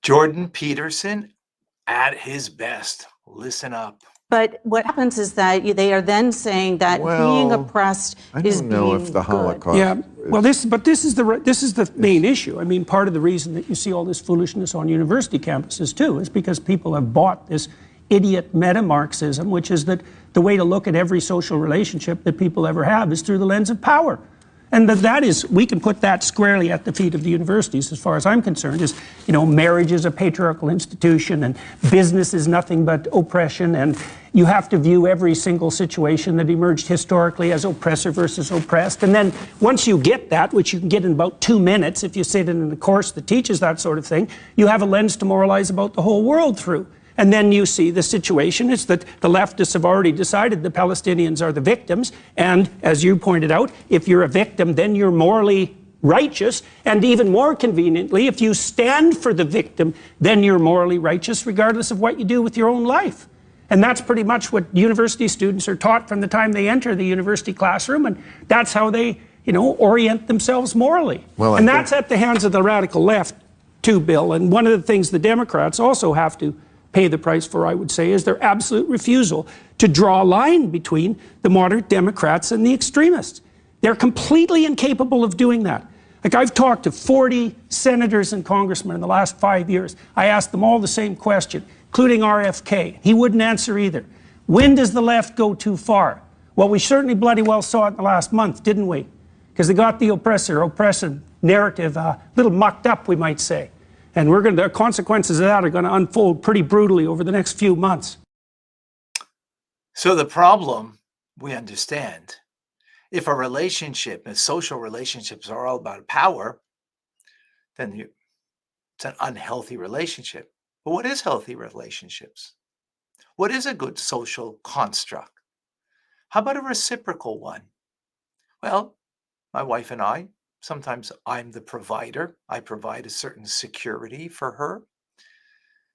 Jordan Peterson at his best. Listen up. But what happens is that they are then saying that being oppressed is being good. I don't know if the Holocaust. Yeah, well, this is the main issue. I mean, part of the reason that you see all this foolishness on university campuses too is because people have bought this idiot meta-Marxism, which is that the way to look at every social relationship that people ever have is through the lens of power. And that is, we can put that squarely at the feet of the universities, as far as I'm concerned, is, marriage is a patriarchal institution, and business is nothing but oppression, and you have to view every single situation that emerged historically as oppressor versus oppressed. And then once you get that, which you can get in about 2 minutes if you sit in a course that teaches that sort of thing, you have a lens to moralize about the whole world through. And then you see the situation is that the leftists have already decided the Palestinians are the victims. And as you pointed out, if you're a victim, then you're morally righteous. And even more conveniently, if you stand for the victim, then you're morally righteous, regardless of what you do with your own life. And that's pretty much what university students are taught from the time they enter the university classroom. And that's how they, orient themselves morally. Well, and that's at the hands of the radical left, too, Bill. And one of the things the Democrats also have to pay the price for, I would say, is their absolute refusal to draw a line between the moderate Democrats and the extremists. They're completely incapable of doing that. Like, I've talked to 40 senators and congressmen in the last 5 years. I asked them all the same question, including RFK. He wouldn't answer either. When does the left go too far? Well, we certainly bloody well saw it in the last month, didn't we? Because they got the oppressive narrative a little mucked up, we might say. And the consequences of that are going to unfold pretty brutally over the next few months. So the problem, we understand, if a relationship and social relationships are all about power, then it's an unhealthy relationship. But what is healthy relationships? What is a good social construct? How about a reciprocal one? Well, my wife and I, sometimes I'm the provider. I provide a certain security for her.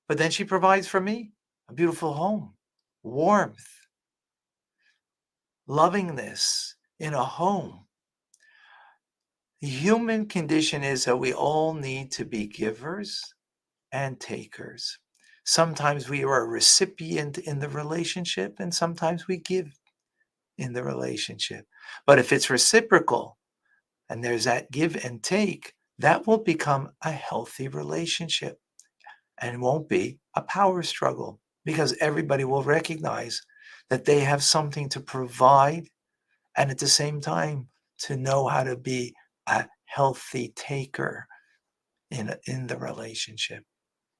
But then she provides for me a beautiful home, warmth, lovingness in a home. The human condition is that we all need to be givers and takers. Sometimes we are a recipient in the relationship, and sometimes we give in the relationship. But if it's reciprocal, and there's that give and take, that will become a healthy relationship and won't be a power struggle, because everybody will recognize that they have something to provide and at the same time to know how to be a healthy taker in the relationship.